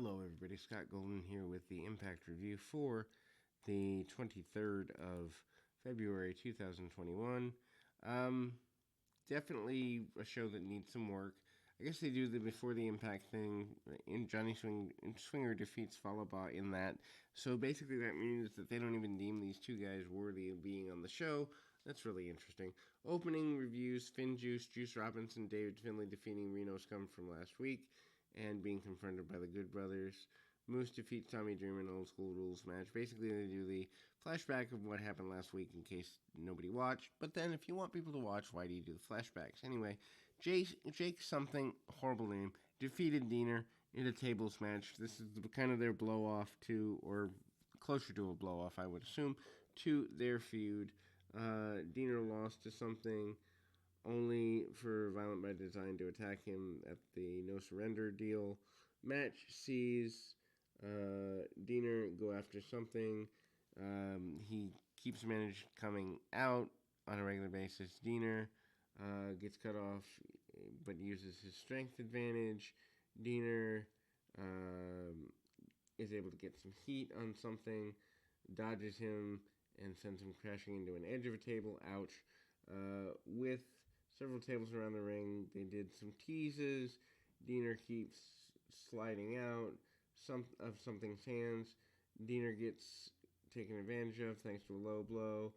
Hello, everybody. Scott Golden here with the Impact Review for the 23rd of February 2021. Definitely a show that needs some work. I guess they do the Before the Impact thing in Swinger defeats Falaba in that. So basically, that means that they don't even deem these two guys worthy of being on the show. That's really interesting. Opening reviews: Finn Juice Robinson, David Finlay defeating Reno Scum from last week and being confronted by the Good Brothers. Moose defeats Tommy Dreamer in Old School Rules match. Basically, they do the flashback of what happened last week in case nobody watched. But then, if you want people to watch, why do you do the flashbacks? Anyway, Jake something, horrible name, defeated Diener in a tables match. This is kind of their blow off to, or closer to a blow off, I would assume, to their feud. Diener lost to something only for Violent by Design to attack him at the No Surrender deal. Match sees Diener go after something. He keeps managed coming out on a regular basis. Diener gets cut off, but uses his strength advantage. Diener is able to get some heat on something, dodges him, and sends him crashing into an edge of a table. Ouch. With several tables around the ring, they did some teases. Diener keeps sliding out of something's hands. Diener gets taken advantage of thanks to a low blow.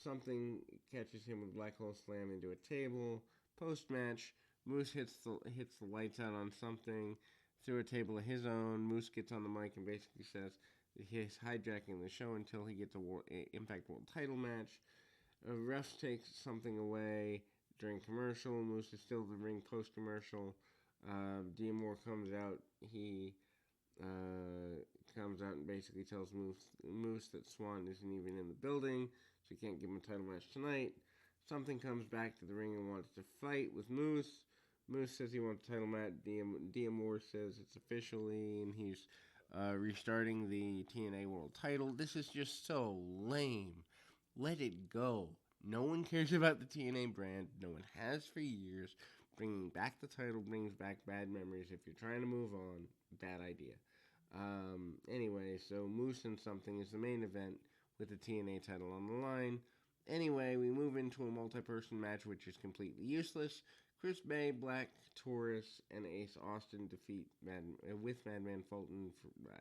Something catches him with a black hole slam into a table. Post-match, Moose hits the lights out on something through a table of his own. Moose gets on the mic and basically says he's hijacking the show until he gets a Impact World title match. Refs takes something away during commercial. Moose is still in the ring post-commercial. D'Amore comes out. He comes out and basically tells Moose that Swann isn't even in the building, so he can't give him a title match tonight. Something comes back to the ring and wants to fight with Moose. Moose says he wants a title match. D'Amore says it's officially, and he's restarting the TNA World title. This is just so lame. Let it go. No one cares about the TNA brand. No one has for years. Bringing back the title brings back bad memories. If you're trying to move on, bad idea. Anyway, so Moose and something is the main event with the TNA title on the line. Anyway, we move into a multi-person match, which is completely useless. Chris Bay, Black Taurus, and Ace Austin defeat Madman Fulton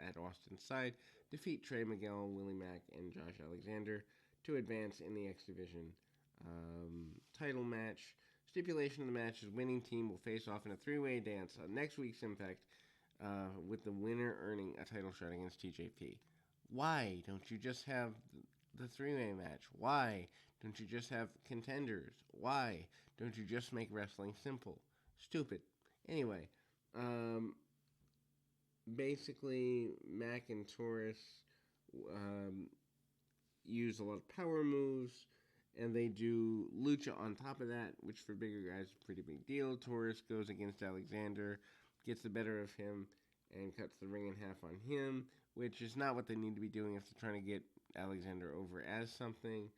at Austin's side, defeat Trey Miguel, Willie Mack, and Josh Alexander to advance in the X Division title match. Stipulation of the match is winning team will face off in a three-way dance on next week's Impact, with the winner earning a title shot against TJP. Why don't you just have the three-way match? Why don't you just have contenders? Why don't you just make wrestling simple? Stupid. Anyway, basically, Mack and Taurus use a lot of power moves, and they do lucha on top of that, which for bigger guys is a pretty big deal. Taurus goes against Alexander, gets the better of him, and cuts the ring in half on him, which is not what they need to be doing if they're trying to get Alexander over as something.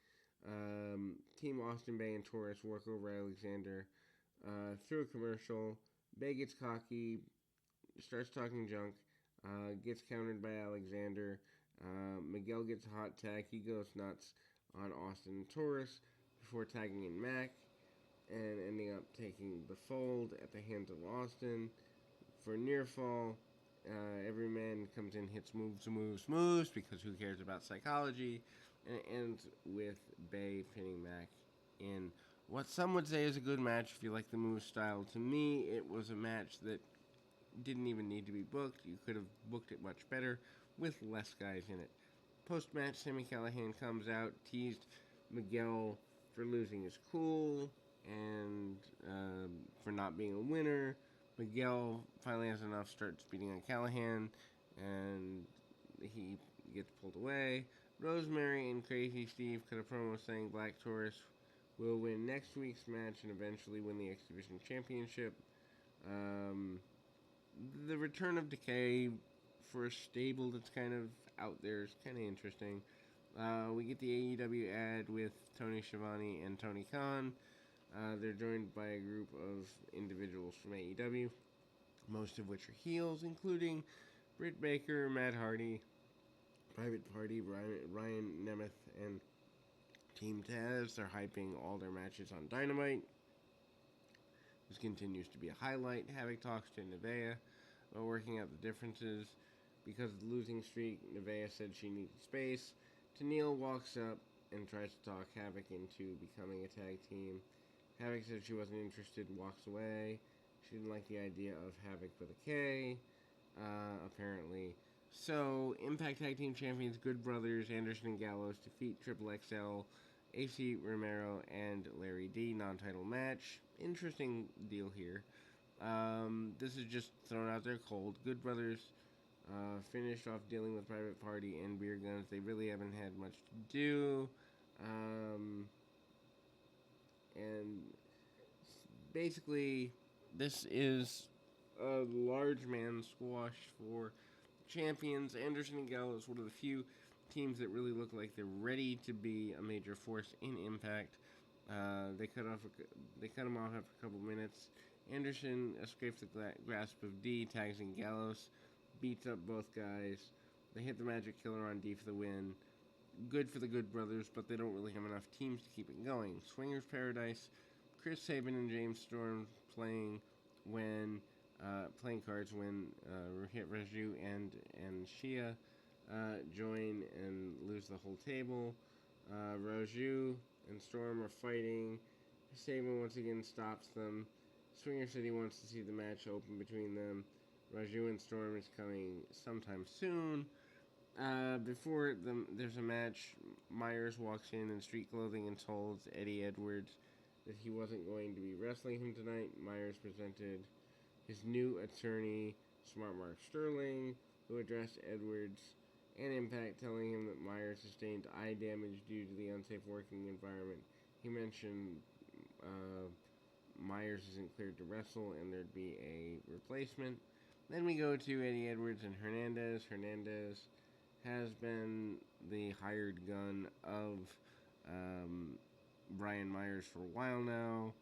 Team Austin Bay and Taurus work over Alexander through a commercial. Bay gets cocky, starts talking junk, gets countered by Alexander. Miguel gets a hot tag. He goes nuts on Austin and Taurus before tagging in Mack and ending up taking the fold at the hands of Austin for near fall. Every man comes in, hits moves, because who cares about psychology? And it ends with Bay pinning Mack in what some would say is a good match if you like the move style. To me, it was a match that didn't even need to be booked. You could have booked it much better with less guys in it. Post-match, Sami Callihan comes out, teased Miguel for losing his cool and for not being a winner. Miguel finally has enough, starts beating on Callihan, and he gets pulled away. Rosemary and Crazy Steve cut a promo saying Black Taurus will win next week's match and eventually win the X Division Championship. The return of Decay for a stable that's kind of out there is kind of interesting. We get the AEW ad with Tony Schiavone and Tony Khan. They're joined by a group of individuals from AEW, most of which are heels, including Britt Baker, Matt Hardy, Private Party, Ryan Nemeth, and Team Taz. They're hyping all their matches on Dynamite. This continues to be a highlight. Havoc talks to Nevaeh about working out the differences. Because of the losing streak, Nevaeh said she needed space. Tenille walks up and tries to talk Havoc into becoming a tag team. Havoc said she wasn't interested and walks away. She didn't like the idea of Havoc with a K, apparently. So, Impact Tag Team Champions Good Brothers Anderson and Gallows defeat Triple XL, AC Romero, and Larry D. Non-title match. Interesting deal here. This is just thrown out there cold. Good Brothers finished off dealing with Private Party and Beer Guns. They really haven't had much to do. And basically, this is a large man squash for champions. Anderson and Gallows, one of the few teams that really look like they're ready to be a major force in Impact. They cut him off after a couple minutes. Anderson escapes the grasp of D, tags in Gallows, beats up both guys. They hit the Magic Killer on D for the win. Good for the Good Brothers, but they don't really have enough teams to keep it going. Swingers Paradise, Chris Sabin and James Storm playing cards when Rohit Raju and Shia join and lose the whole table. Raju and Storm are fighting. Sabin once again stops them. Swinger said he wants to see the match open between them. Raju and Storm is coming sometime soon. There's a match, Myers walks in street clothing and tells Eddie Edwards that he wasn't going to be wrestling him tonight. Myers presented his new attorney, Smart Mark Sterling, who addressed Edwards and Impact, telling him that Myers sustained eye damage due to the unsafe working environment. He mentioned Myers isn't cleared to wrestle and there'd be a replacement. Then we go to Eddie Edwards and Hernandez. Hernandez has been the hired gun of Brian Myers for a while now,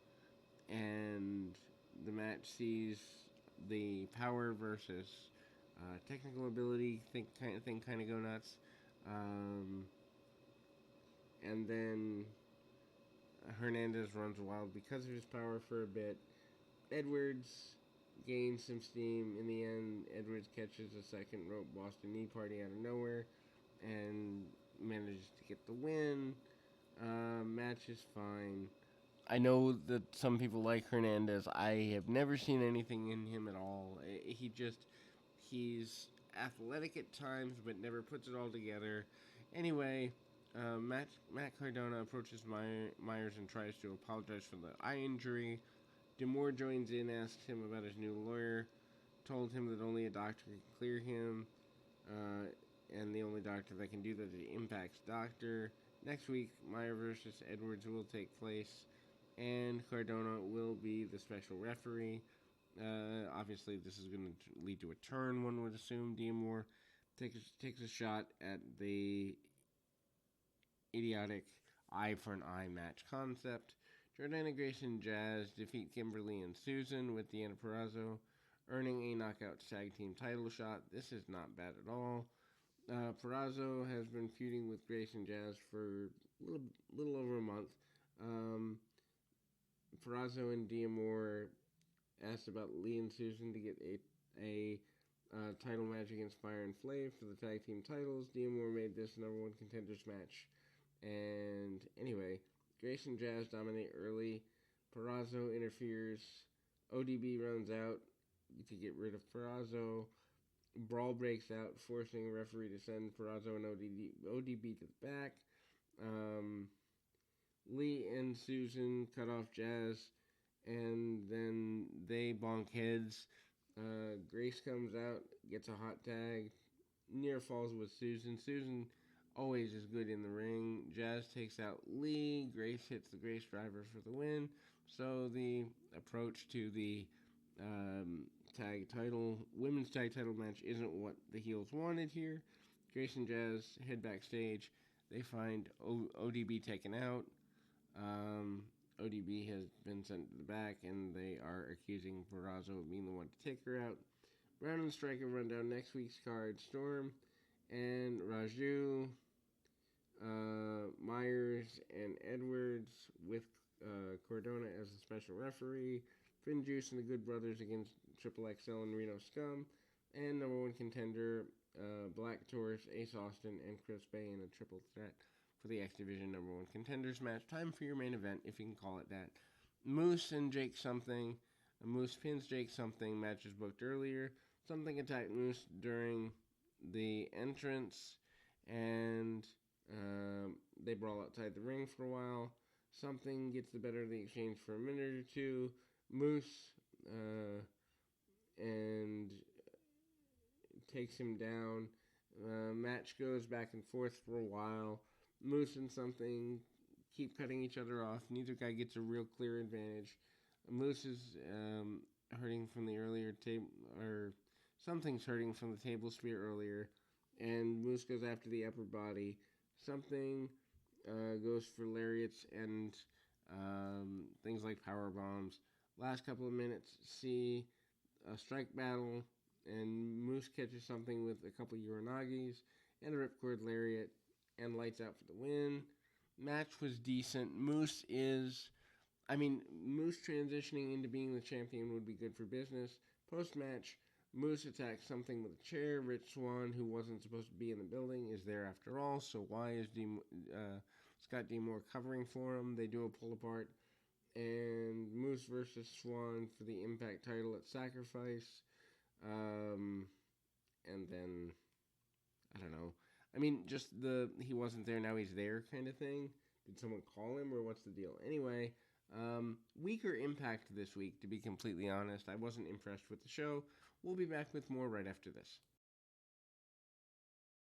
and the match sees the power versus technical ability thing kind of go nuts, and then Hernandez runs wild because of his power for a bit. Edwards gains some steam. In the end, Edwards catches a second rope Boston Knee Party out of nowhere and manages to get the win. Match is fine. I know that some people like Hernandez. I have never seen anything in him at all. He's athletic at times, but never puts it all together. Anyway, Matt Cardona approaches Myers and tries to apologize for the eye injury. D'Amore joins in, asks him about his new lawyer, told him that only a doctor can clear him, and the only doctor that can do that is Impact's doctor. Next week, Myers versus Edwards will take place, and Cardona will be the special referee. Obviously, this is going to lead to a turn, one would assume. D'Amore takes a shot at the idiotic eye for an eye match concept. Jordana Grace and Jazz defeat Kimberly and Susan with Deanna Purrazzo, earning a knockout tag team title shot. This is not bad at all. Purrazzo has been feuding with Grace and Jazz for a little over a month. Purrazzo and D'Amore asked about Lee and Susan to get a title match against Fire and Flame for the tag team titles. D'Amore made this number one contenders match. And anyway, Grace and Jazz dominate early. Purrazzo interferes. ODB runs out to get rid of Purrazzo. Brawl breaks out, forcing a referee to send Purrazzo and ODB to the back. Lee and Susan cut off Jazz, and then they bonk heads. Grace comes out, gets a hot tag, near falls with Susan. Susan always is good in the ring. Jazz takes out Lee. Grace hits the Grace Driver for the win. So the approach to the women's tag title match isn't what the heels wanted here. Grace and Jazz head backstage. They find ODB taken out. ODB has been sent to the back, and they are accusing Purrazzo of being the one to take her out. Brown and Striker run down next week's card. Storm and Raju, Myers and Edwards with Cordona as a special referee. Finn Juice and the Good Brothers against Triple XL and Reno Scum. And number one contender, Black Taurus, Ace Austin, and Chris Bay in a triple threat for the X Division number one contenders match. Time for your main event, if you can call it that. Moose and Jake Something. Moose pins Jake Something. Match is booked earlier. Something attacked Moose during the entrance, and they brawl outside the ring for a while. Something gets the better of the exchange for a minute or two. Moose and takes him down. Match goes back and forth for a while. Moose and Something keep cutting each other off. Neither guy gets a real clear advantage. Moose is hurting from the earlier table, or Something's hurting from the table spear earlier, and Moose goes after the upper body. Something goes for lariats and things like power bombs. Last couple of minutes, see a strike battle, and Moose catches Something with a couple Uranagis and a ripcord lariat, and lights out for the win. Match was decent. Moose transitioning into being the champion would be good for business. Post-match, Moose attacks Something with a chair. Rich Swann, who wasn't supposed to be in the building, is there after all, so why is Scott D'Amore covering for him? They do a pull-apart, and Moose versus Swann for the Impact title at Sacrifice. And then, I don't know. Just he wasn't there, now he's there kind of thing. Did someone call him, or what's the deal? Anyway, weaker Impact this week, to be completely honest. I wasn't impressed with the show. We'll be back with more right after this.